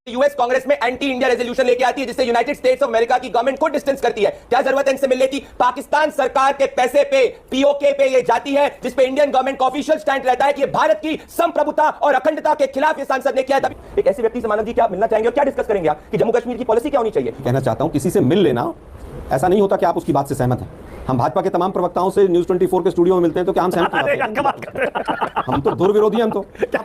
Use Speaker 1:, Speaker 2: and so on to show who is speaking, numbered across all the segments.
Speaker 1: US Congress में anti India resolution लेके आती है जिससे यूनाइटेड स्टेट्स ऑफ अमेरिका की गवर्नमेंट को डिस्टेंस करती है। क्या जरूरत है इनसे मिलने की? पाकिस्तान सरकार के पैसे पे पीओके पे ये जाती है जिस पे इंडियन गवर्नमेंट का ऑफिशियल स्टैंड रहता है कि भारत की संप्रभुता और अखंडता के खिलाफ ये सांसद ने किया है। एक ऐसे व्यक्ति से मानव जी क्या मिलना चाहेंगे और क्या डिस्कस करेंगे आप कि जम्मू कश्मीर की पॉलिसी क्या होनी चाहिए?
Speaker 2: कहना चाहता हूं किसी से मिल लेना ऐसा नहीं होता कि आप उसकी बात से सहमत हैं। हम भाजपा के तमाम प्रवक्ताओं से न्यूज़ 24 के स्टूडियो में मिलते हैं तो क्या हम सहमत हैं? हम तो दूर विरोधी हैं। हम तो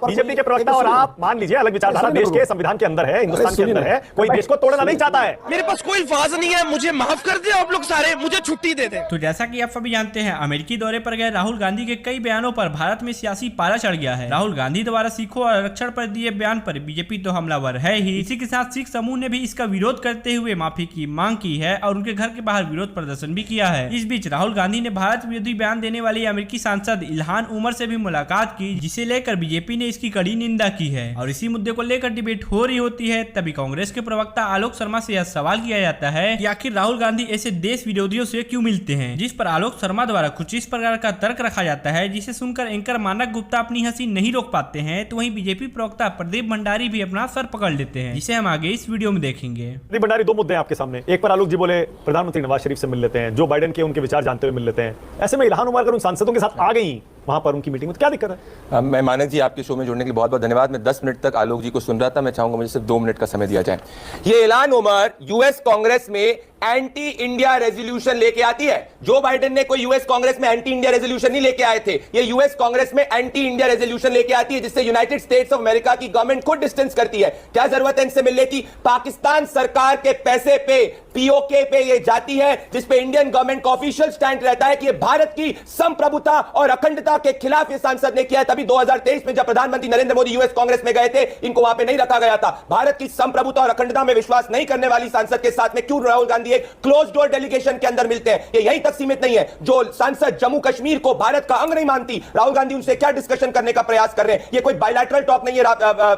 Speaker 3: बीजेपी के प्रवक्ता और आप मान लीजिए अलग विचारधारा देश के संविधान के अंदर है, हिंदुस्तान के अंदर है, कोई देश को तोड़ना नहीं चाहता है।
Speaker 4: मेरे पास कोई अल्फाज नहीं है, मुझे माफ कर दे आप लोग सारे, मुझे छुट्टी दे दे।
Speaker 5: तो जैसा कि आप सभी जानते हैं, अमेरिकी दौरे पर गए राहुल गांधी के कई बयानों पर भारत में सियासी पारा चढ़ गया है। राहुल गांधी द्वारा सिखों और आरक्षण पर दिए बयान पर बीजेपी तो हमलावर है ही, इसी के साथ सिख समूह ने भी इसका विरोध करते हुए माफी की मांग की है और उनके घर के बाहर विरोध प्रदर्शन भी किया है। इस बीच राहुल गांधी भारत विरोधी बयान देने वाली अमेरिकी सांसद इल्हान उमर से भी मुलाकात की, जिसे लेकर बीजेपी ने इसकी कड़ी निंदा की है। और इसी मुद्दे को लेकर डिबेट हो रही होती है, तभी कांग्रेस के प्रवक्ता आलोक शर्मा से यह सवाल किया जाता है कि आखिर राहुल गांधी ऐसे देश विरोधियों से क्यों मिलते हैं, जिस पर आलोक शर्मा द्वारा कुछ इस प्रकार का तर्क रखा जाता है जिसे सुनकर एंकर मानक गुप्ता अपनी हंसी नहीं रोक पाते हैं। तो वहीं बीजेपी प्रवक्ता प्रदीप भंडारी भी अपना सर पकड़ लेते हैं, जिसे हम आगे इस वीडियो में देखेंगे।
Speaker 3: प्रदीप भंडारी, दो मुद्दे हैं आपके सामने। एक पर आलोक जी बोले प्रधानमंत्री नवाज शरीफ से मिल लेते हैं, जो बाइडेन के उनके विचार जानते हुए मिल लेते हैं। ऐसे में इल्हान उमर अगर उन सांसदों के साथ आ गई वहां पर उनकी मीटिंग में, क्या दिक्कत है?
Speaker 1: मैं मानक जी आपके शो में जुड़ने के लिए बहुत बहुत धन्यवाद। मैं 10 मिनट तक आलोक जी को सुन रहा था, मैं चाहूंगा मुझे सिर्फ 2 मिनट का समय दिया जाए। ये इल्हान उमर यूएस कांग्रेस में एंटी इंडिया रेजोल्यूशन लेके आती है। जो बाइडेन ने कोई यूएस कांग्रेस में एंटी इंडिया रेजोल्यूशन नहीं लेके आए थे, ये यूएस कांग्रेस में एंटी इंडिया रेजोल्यूशन लेके आती है जिससे यूनाइटेड स्टेट्स ऑफ अमेरिका की गवर्नमेंट को डिस्टेंस करती है। क्या जरूरत है इनसे मिलने की? पाकिस्तान सरकार के पैसे पे पीओके पे ये जाती है जिस पे इंडियन गवर्नमेंट का ऑफिशियल स्टैंड रहता है कि ये भारत की संप्रभुता और अखंडता के खिलाफ ये सांसद ने किया है। तभी 2023 में जब प्रधानमंत्री नरेंद्र मोदी यूएस कांग्रेस में गए थे, इनको वहां पे नहीं रखा गया था। भारत की संप्रभुता और अखंडता में विश्वास नहीं करने वाली सांसद के साथ में क्यों राहुल गांधी एक क्लोज डोर डेलीगेशन के अंदर मिलते हैं? ये यहीं तक सीमित नहीं है। जो सांसद जम्मू कश्मीर को भारत का अंग नहीं मानती, राहुल गांधी उनसे क्या डिस्कशन करने का प्रयास कर रहे हैं? ये कोई बायलैटरल टॉक नहीं है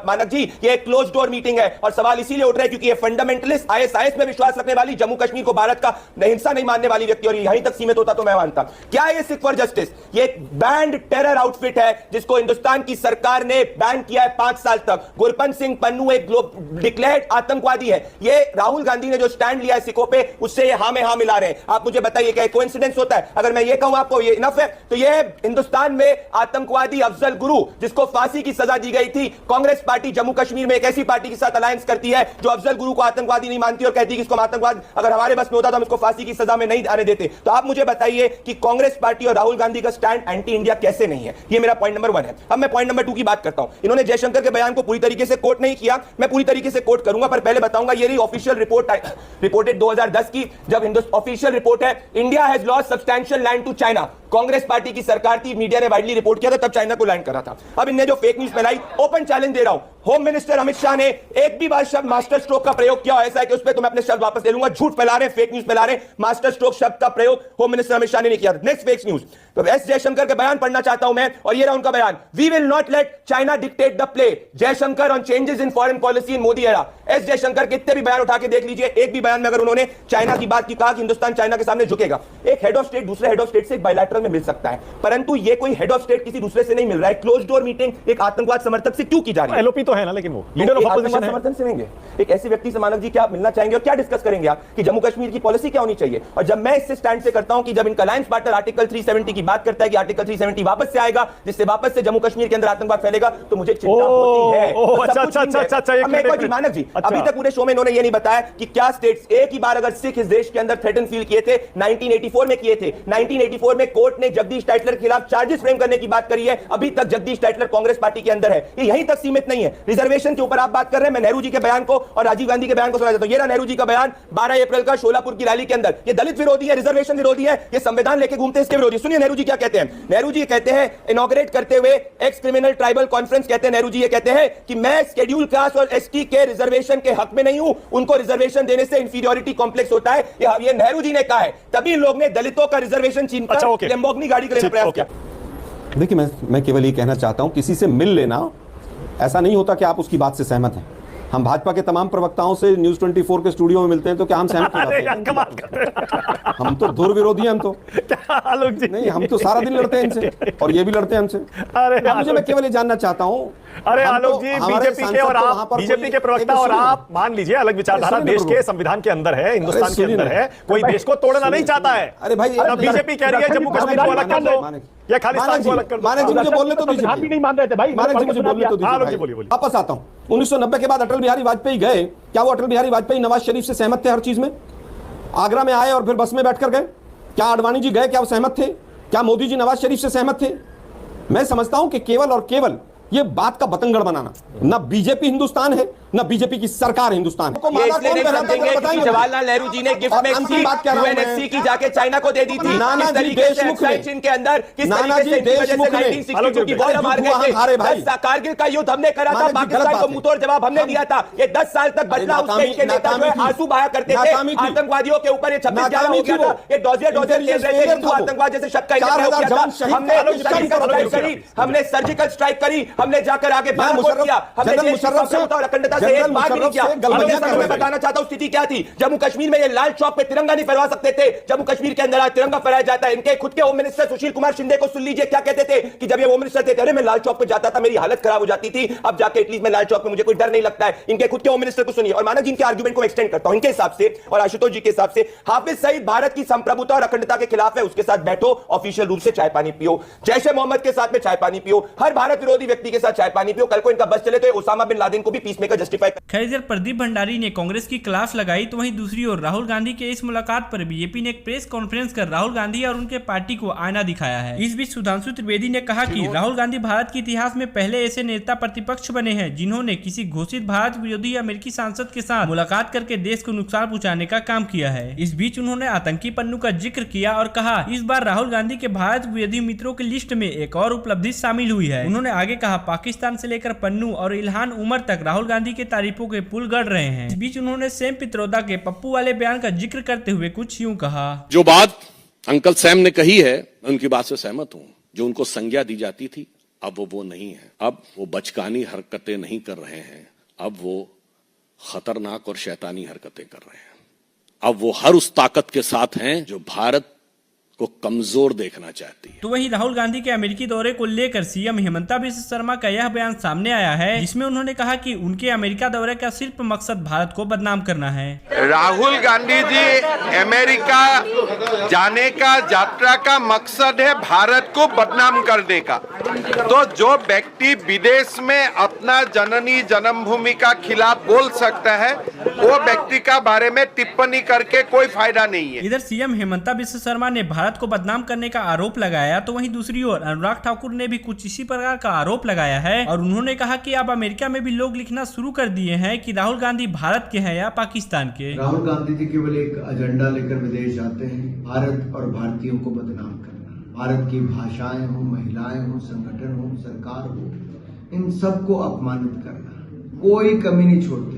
Speaker 1: मानक जी, ये एक क्लोज डोर मीटिंग है। और सवाल इसीलिए उठ रहे हैं क्योंकि ये फंडामेंटलिस्ट आईएसआईएस में विश्वास रखने वाली, जम्मू कश्मीर को भारत का हिंसा नहीं मानने वाली व्यक्ति, और यहीं तक सीमित होता तो मैं मानता। क्या ये सिख फॉर जस्टिस? ये बैंड टेरर आउटफिट है जिसको हिंदुस्तान की सरकार ने बैन किया है 5 साल तक। गुरपंत सिंह पन्नू एक डिक्लेयर्ड आतंकवादी है। ये राहुल गांधी ने जो स्टैंड लिया है सिखों पे, उससे ये हां में हां मिला रहे हैं। आप मुझे बताइए क्या कोइंसिडेंस होता है? अगर मैं ये कहूं आपको ये इनफ है, तो ये हिंदुस्तान में आतंकवादी अफजल गुरु, जिसको फांसी की सजा दी गई थी, कांग्रेस पार्टी जम्मू कश्मीर में एक ऐसी पार्टी के साथ अलायंस करती है जो अफजल गुरु को आतंकवादी नहीं मानती और कहती है कि इसको आतंकवाद, अगर हमारे बस में होता तो हम इसको फांसी की सजा में नहीं आने देते। तो आप मुझे बताइए कि कांग्रेस पार्टी और राहुल गांधी का स्टैंड एंटी इंडिया कैसे नहीं है? ये मेरा पॉइंट नंबर 1 है। अब मैं पॉइंट नंबर 2 की बात करता हूं। इन्होंने जयशंकर के बयान को पूरी तरीके से कोट नहीं किया, मैं पूरी तरीके से कोट करूंगा, पर पहले बताऊंगा ये रही ऑफिशियल रिपोर्ट रिपोर्टेड 2010 की, जब ऑफिशियल रिपोर्ट है India has lost substantial land to China. Congress party की सरकार थी, मीडिया ने वाइडली रिपोर्ट किया था, तब चाइना को लैंड करा था। अब इनने जो फेक न्यूज फैलाई, ओपन चैलेंज दे रहा हूं, होम मिनिस्टर अमित शाह ने एक भी बार शब्द मास्टर स्ट्रोक का प्रयोग किया ऐसा है कि उस पर तो मैं अपने शब्द वापस ले लूंगा। झूठ फैला रहे, फेक न्यूज फैला रहे, मास्टर स्ट्रोक शब्द का प्रयोग होम मिनिस्टर अमित शाह ने नहीं किया। नेक्स्ट फेक न्यूज, तो एस जयशंकर के बयान पढ़ना चाहता हूं मैं, और ये रहा उनका बयान। We will not let China dictate the play, Jaishankar on changes in foreign policy in Modi era. S Jaishankar कितने भी बयान उठा के देख लीजिए, एक भी बयान में अगर उन्होंने चाइना की बात की, कहा कि हिंदुस्तान चाइना के सामने झुकेगा। एक हेड ऑफ स्टेट दूसरे हेड ऑफ स्टेट से एक बायलैटरल में मिल सकता है, परंतु ये कोई हेड ऑफ स्टेट किसी दूसरे से नहीं मिल रहा है। क्लोज डोर मीटिंग एक आतंकवाद समर्थक से क्यों की जा रही है?
Speaker 3: एलओपी तो है ना, लेकिन वो लीडर ऑफ अपोजिशन है।
Speaker 1: समर्थन से लेंगे एक ऐसे व्यक्ति से मानव जी क्या मिलना चाहेंगे और क्या डिस्कस करेंगे आप कि जम्मू कश्मीर की पॉलिसी क्या होनी चाहिए? और जब मैं इससे स्टैंड से करता हूं कि जब इनका अलायंस पार्टनर आर्टिकल 370 की बात करता है कि आर्टिकल 370 वापस से आएगा जिससे वापस से जम्मू कश्मीर के अंदर आतंकवाद फैलेगा, तो मुझे चिंता होती है। मानव जी, अभी तक पूरे शो में इन्होंने ये नहीं बताया कि क्या स्टेट्स एक ही बार अगर सिख इस देश के अंदर थ्रेटन फील किए थे, 1984 में किए थे। 1984 में कोर्ट ने जगदीश टाइटलर के खिलाफ चार्जेस फ्रेम करने की बात करी है। अभी तक जगदीश टाइटलर कांग्रेस पार्टी के अंदर है। ये यहीं तक सीमित नहीं है। रिजर्वेशन के ऊपर आप बात कर रहे हैं, मैं नेहरू जी के बयान को और राजीव गांधी के बयान को सुना देता हूं। ये रहा नेहरू जी का बयान 12 अप्रैल का शोलापुर की रैली के अंदर। ये दलित विरोधी है, रिजर्वेशन विरोधी है, ये संविधान लेके घूमते हैं, इसके विरोधी। सुनिए नेहरू जी क्या कहते हैं। नेहरू जी कहते हैं, इनॉग्रेट करते हुए एक्स क्रिमिनल ट्राइबल कॉन्फ्रेंस, कहते हैं नेहरू जी ये कहते हैं कि मैं शेड्यूल कास्ट और एसटी के रिजर्वेशन के हक में नहीं हूं, उनको रिजर्वेशन देने से इंफीरियरिटी कॉम्प्लेक्स होता है। ये नेहरू जी ने कहा है, तभी लोग ने दलितों का रिजर्वेशन छीनकर लैम्बोर्गिनी गाड़ी का प्रयास किया।
Speaker 2: देखिए मैं केवल ये कहना चाहता हूं किसी से मिल लेना ऐसा नहीं होता कि आप उसकी बात से सहमत हैं। हम भाजपा के तमाम प्रवक्ताओं से न्यूज 24 के स्टूडियो में मिलते हैं तो क्या हम सहमत हो जाते हैं?
Speaker 3: कमाल कर रहे हैं।
Speaker 2: हम तो धुर विरोधी हैं हम तो।
Speaker 3: आलोक जी
Speaker 2: नहीं, हम तो सारा दिन लड़ते हैं इनसे और ये भी लड़ते हैं हमसे।
Speaker 3: अरे
Speaker 2: मुझे मैं केवल ये जानना चाहता हूं,
Speaker 3: अरे
Speaker 2: हम
Speaker 3: आलोक
Speaker 2: तो-
Speaker 3: जी,
Speaker 2: हमारे
Speaker 3: बीजेपी के
Speaker 2: सांसद
Speaker 3: और
Speaker 2: तो वहां
Speaker 3: आप
Speaker 2: पर
Speaker 3: बीजेपी
Speaker 2: कोई-
Speaker 3: के प्रवक्ता
Speaker 2: एक
Speaker 3: और
Speaker 2: सुनिए।
Speaker 3: आप मान लीजिए अलग विचारधारा
Speaker 2: सुनिए
Speaker 3: देश
Speaker 2: प्रभु।
Speaker 3: के संविधान के अंदर है, हिंदुस्तान के
Speaker 2: सुनिए
Speaker 3: अंदर
Speaker 2: ना।
Speaker 3: है, कोई देश को तोड़ना नहीं चाहता है।
Speaker 2: अरे भाई,
Speaker 3: अब बीजेपी कह रही है जम्मू कश्मीर को अलग कर दो या खालिस्तान को अलग कर दो।
Speaker 2: मानक जी मुझे बोलने तो दीजिए।
Speaker 6: संविधान भी नहीं मान रहे थे भाई।
Speaker 2: मानक जी मुझे बोलने तो
Speaker 3: हाँ, आलोक जी
Speaker 2: दीजिए
Speaker 3: बोलिए, बोलिए।
Speaker 2: वापस आता हूं। 1990 के बाद अटल बिहारी वाजपेयी गए, क्या वो अटल बिहारी वाजपेयी नवाज शरीफ से सहमत थे हर चीज में? आगरा में आए और फिर बस में बैठकर गए? क्या आडवाणी जी गए, क्या वो सहमत थे? क्या मोदी जी नवाज शरीफ से सहमत थे? मैं समझता हूं कि केवल और केवल ये बात का बतंगड़ बनाना, ना बीजेपी हिंदुस्तान है ना बीजेपी की सरकार हिंदुस्तान है।
Speaker 1: ये इसलिए नहीं समझेंगे क्योंकि जवाहरलाल नेहरू जी ने गिफ्ट में यूएनएससी की जाके चाइना को दे दी थी।
Speaker 2: नाना
Speaker 1: किस
Speaker 2: जी
Speaker 1: तरीके से
Speaker 2: देशमुख ने-
Speaker 1: एक्साइज के अंदर किस
Speaker 2: नाना
Speaker 1: तरीके
Speaker 2: जी
Speaker 1: से इनकी वजह से
Speaker 2: देशमुख ने-
Speaker 1: 1962 की वॉर हार
Speaker 2: वहां
Speaker 1: गए
Speaker 2: हारे भाई।
Speaker 1: थे। कारगिल का युद्ध हमने करा था,
Speaker 2: मानक जी, गलत
Speaker 1: पाकिस्तान को
Speaker 2: बात है।
Speaker 1: मुंहतोड़ जवाब हमने दिया था। ये 10 साल तक बदला उसके इनके नेता जो है आंसू बहाया करते थे
Speaker 2: नाकामी थी।
Speaker 1: आतंकवादियों के ऊपर। ये 26/11 हो गया था, ये डॉजियर खेल रहे थे, हिंदू आतंकवाद जैसे शब्द का इस्तेमाल हो गया था। हमने सर्जिकल स्ट्राइक करी, हमने सर्जिकल स्ट्राइक करी, हमने जाकर आगे बात किया, हमने देश की सार्वभौमिकता और अखंडता से एक बात भी नहीं किया। मैं बताना चाहता हूं स्थिति क्या थी। जम्मू कश्मीर में ये लाल चौक पे तिरंगा नहीं फहरा सकते थे, जम्मू कश्मीर के अंदर आज तिरंगा फहराया जाता है। इनके खुद के होम मिनिस्टर सुशील कुमार शिंदे को सुन लीजिए क्या कहते थे कि जब ये होम मिनिस्टर थे, अरे मैं लाल चौक पे जाता था, मेरी हालत खराब हो जाती थी, अब जाके एटलीस्ट मैं लाल चौक पे मुझे कोई डर नहीं लगता है। इनके खुद के होम मिनिस्टर को सुनिए। और मानक जी, इनके आर्गुमेंट को एक्सटेंड करता हूं इनके हिसाब से और आशुतोष जी के हिसाब से। हाफिज सईद भारत की संप्रभुता और अखंडता के खिलाफ है, उसके साथ बैठो, ऑफिशियल रूप से चाय पानी पियो। जैशे मोहम्मद के साथ में चाय पानी पियो, हर भारत विरोधी व्यक्ति के साथ चाय पानी पियो। कल को इनका बस चले तो ओसामा बिन लादेन को भी पीस मेकर जस्टिफाई।
Speaker 5: खैर, इधर प्रदीप भंडारी ने कांग्रेस की क्लास लगाई तो वहीं दूसरी ओर राहुल गांधी के इस मुलाकात पर बीजेपी ने एक प्रेस कॉन्फ्रेंस कर राहुल गांधी और उनके पार्टी को आईना दिखाया है। इस बीच सुधांशु त्रिवेदी ने कहा कि राहुल गांधी भारत के इतिहास में पहले ऐसे नेता प्रतिपक्ष बने हैं जिन्होंने किसी घोषित भारत विरोधी अमेरिकी सांसद के साथ मुलाकात करके देश को नुकसान पहुंचाने का काम किया है। इस बीच उन्होंने आतंकी पन्नू का जिक्र किया और कहा इस बार राहुल गांधी के भारत विरोधी मित्रों की लिस्ट में एक और उपलब्धि शामिल हुई है। उन्होंने आगे कहा, पाकिस्तान से लेकर पन्नू और इल्हान उमर तक राहुल गांधी के तारीफों के पुल गढ़ रहे हैं। इस बीच उन्होंने सैम पित्रोदा के पप्पू वाले बयान का जिक्र करते हुए कुछ यूं कहा।
Speaker 7: जो बात अंकल सैम ने कही है, मैं उनकी बात से सहमत हूं। जो उनको संज्ञा दी जाती थी, अब वो नहीं है। अब वो बचकानी हरकतें नहीं कर रहे हैं, अब वो खतरनाक और शैतानी हरकतें कर रहे हैं। अब वो हर उस ताकत के साथ हैं जो भारत को कमजोर देखना चाहती है।
Speaker 5: तो वहीं राहुल गांधी के अमेरिकी दौरे को लेकर सीएम हिमंता बिस्वा शर्मा का यह बयान सामने आया है, जिसमें उन्होंने कहा कि उनके अमेरिका दौरे का सिर्फ मकसद भारत को बदनाम करना है।
Speaker 8: राहुल गांधी जी अमेरिका जाने का यात्रा का मकसद है भारत को बदनाम करने का। तो जो व्यक्ति विदेश में अपना जननी जन्मभूमि का खिलाफ बोल सकता है, वो व्यक्ति का बारे में टिप्पणी करके कोई फायदा नहीं है।
Speaker 5: इधर सीएम हिमंता बिस्वा शर्मा ने भारत को बदनाम करने का आरोप लगाया तो वहीं दूसरी ओर अनुराग ठाकुर ने भी कुछ इसी प्रकार का आरोप लगाया है और उन्होंने कहा कि अब अमेरिका में भी लोग लिखना शुरू कर दिए हैं कि राहुल गांधी भारत के हैं या पाकिस्तान के।
Speaker 9: राहुल गांधी जी केवल एक एजेंडा लेकर विदेश जाते हैं, भारत और भारतीयों को बदनाम करना। भारत की भाषाएं हो, महिलाएं हो, संगठन हो, सरकार हो, इन सबको अपमानित करना, कोई कमी नहीं छोड़ते।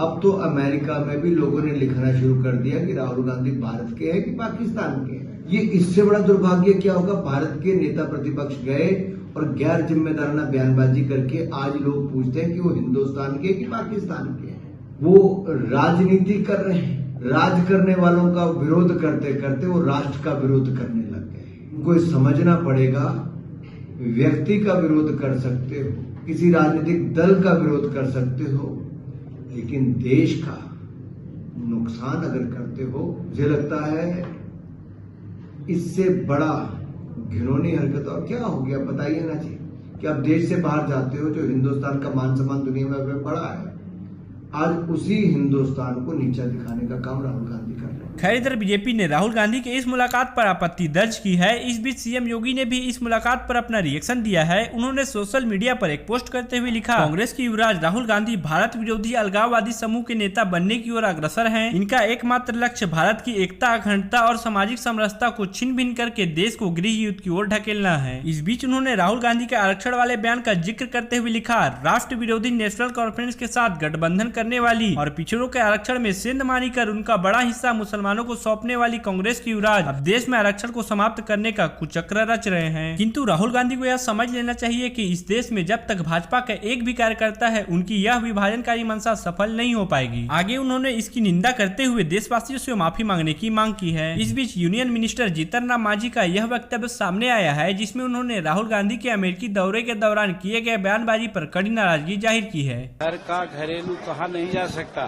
Speaker 9: अब तो अमेरिका में भी लोगों ने लिखना शुरू कर दिया कि राहुल गांधी भारत के हैं कि पाकिस्तान के हैं। ये इससे बड़ा दुर्भाग्य क्या होगा? भारत के नेता प्रतिपक्ष गए और गैर जिम्मेदाराना बयानबाजी करके आज लोग पूछते हैं कि वो हिंदुस्तान के कि पाकिस्तान के हैं। वो राजनीति कर रहे हैं। राज करने वालों का विरोध करते करते वो राष्ट्र का विरोध करने लग गए। उनको समझना पड़ेगा, व्यक्ति का विरोध कर सकते हो, किसी राजनीतिक दल का विरोध कर सकते हो, लेकिन देश का नुकसान अगर करते हो, मुझे लगता है इससे बड़ा घिनौनी हरकत और क्या हो गया? बताइए ना जी कि आप देश से बाहर जाते हो, जो हिंदुस्तान का मान सम्मान दुनिया में बड़ा है, आज उसी हिंदुस्तान को नीचा दिखाने का काम राहुल गांधी कर रहे हैं।
Speaker 5: खैर, इधर बीजेपी ने राहुल गांधी के इस मुलाकात पर आपत्ति दर्ज की है। इस बीच सीएम योगी ने भी इस मुलाकात पर अपना रिएक्शन दिया है। उन्होंने सोशल मीडिया पर एक पोस्ट करते हुए लिखा, कांग्रेस के युवराज राहुल गांधी भारत विरोधी अलगाववादी समूह के नेता बनने की ओर अग्रसर हैं। इनका एकमात्र लक्ष्य भारत की एकता, अखंडता और सामाजिक समरसता को छिन्न भिन्न करके देश को गृह युद्ध की ओर ढकेलना है। इस बीच उन्होंने राहुल गांधी के आरक्षण वाले बयान का जिक्र करते हुए लिखा, राष्ट्र विरोधी नेशनल कॉन्फ्रेंस के साथ गठबंधन करने वाली और पिछड़ों के आरक्षण में सेंध मानी कर उनका बड़ा हिस्सा मुसलमानों को सौंपने वाली कांग्रेस की युवराज अब देश में आरक्षण को समाप्त करने का कुचक्र रच रहे हैं। किंतु राहुल गांधी को यह समझ लेना चाहिए कि इस देश में जब तक भाजपा का एक भी कार्यकर्ता है, उनकी यह विभाजनकारी मंशा सफल नहीं हो पाएगी। आगे उन्होंने इसकी निंदा करते हुए देशवासियों से माफी मांगने की मांग की है। इस बीच यूनियन मिनिस्टर जीतन राम मांझी का यह वक्तव्य सामने आया है, जिसमें उन्होंने राहुल गांधी के अमेरिकी दौरे के दौरान किए गए बयानबाजी पर कड़ी नाराजगी जाहिर की है।
Speaker 6: घर का घरेलू कहा नहीं जा सकता।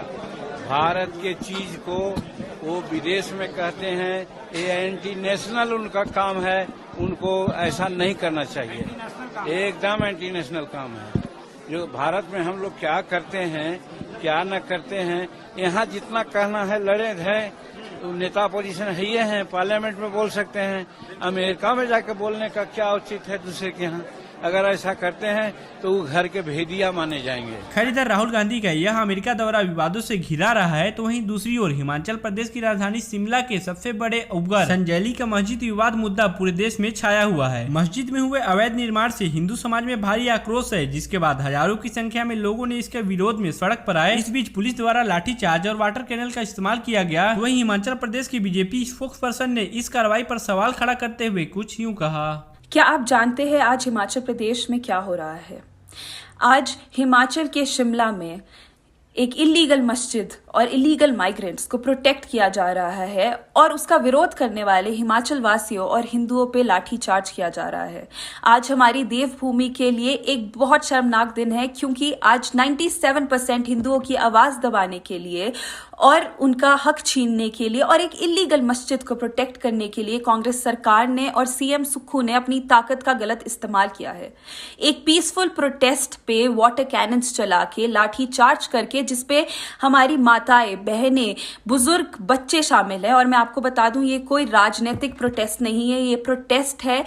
Speaker 6: भारत के चीज को वो विदेश में कहते हैं, ये एंटी नेशनल उनका काम है, उनको ऐसा नहीं करना चाहिए। एकदम एंटी नेशनल काम है। जो भारत में हम लोग क्या करते हैं क्या न करते हैं, यहाँ जितना कहना है लड़े हैं, तो नेता पोजीशन है ये हैं, पार्लियामेंट में बोल सकते हैं। अमेरिका में जाकर बोलने का क्या उचित है दूसरे के यहाँ? अगर ऐसा करते हैं तो वो घर के भेदिया माने जाएंगे।
Speaker 5: खैर, इधर राहुल गांधी का यह अमेरिका दौरा विवादों से घिरा रहा है, तो वहीं दूसरी ओर हिमाचल प्रदेश की राजधानी शिमला के सबसे बड़े उपगर संजैली का मस्जिद विवाद मुद्दा पूरे देश में छाया हुआ है। मस्जिद में हुए अवैध निर्माण से हिंदू समाज में भारी आक्रोश है, जिसके बाद हजारों की संख्या में लोगों ने इसके विरोध में सड़क पर आए। इस बीच पुलिस द्वारा लाठीचार्ज और वाटर कैनल का इस्तेमाल किया गया। वहीं हिमाचल प्रदेश की बीजेपी स्पोक्स पर्सन ने इस कार्रवाई पर सवाल खड़ा करते हुए कुछ यूं कहा।
Speaker 10: क्या आप जानते हैं आज हिमाचल प्रदेश में क्या हो रहा है? आज हिमाचल के शिमला में एक इलीगल मस्जिद और इलीगल माइग्रेंट्स को प्रोटेक्ट किया जा रहा है और उसका विरोध करने वाले हिमाचल वासियों और हिंदुओं पे लाठीचार्ज किया जा रहा है। आज हमारी देवभूमि के लिए एक बहुत शर्मनाक दिन है, क्योंकि आज 97% हिंदुओं की आवाज दबाने के लिए और उनका हक छीनने के लिए और एक इलीगल मस्जिद को प्रोटेक्ट करने के लिए कांग्रेस सरकार ने और सीएम सुक्खू ने अपनी ताकत का गलत इस्तेमाल किया है। एक पीसफुल प्रोटेस्ट पे वाटर कैनन्स चला के लाठी चार्ज करके, जिसपे हमारी माताएं, बहनें, बुजुर्ग, बच्चे शामिल हैं। और मैं आपको बता दूं, ये कोई राजनीतिक प्रोटेस्ट नहीं है, ये प्रोटेस्ट है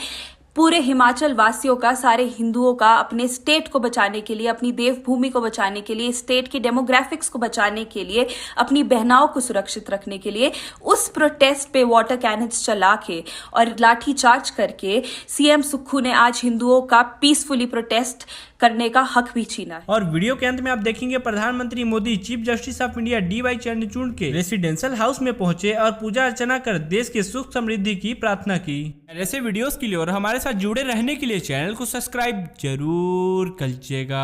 Speaker 10: पूरे हिमाचल वासियों का, सारे हिंदुओं का, अपने स्टेट को बचाने के लिए, अपनी देवभूमि को बचाने के लिए, स्टेट की डेमोग्राफिक्स को बचाने के लिए, अपनी बहनाओं को सुरक्षित रखने के लिए। उस प्रोटेस्ट पे वाटर कैनन्स चला के और लाठी चार्ज करके सीएम सुक्खू ने आज हिंदुओं का पीसफुली प्रोटेस्ट करने का हक भी छीना है।
Speaker 5: और वीडियो के अंत में आप देखेंगे प्रधानमंत्री Modi chief justice of India DY Chandrachud के रेसिडेंशियल हाउस में पहुंचे और पूजा अर्चना कर देश के सुख समृद्धि की प्रार्थना की। ऐसे वीडियोस के लिए और हमारे साथ जुड़े रहने के लिए चैनल को सब्सक्राइब जरूर कीजिएगा।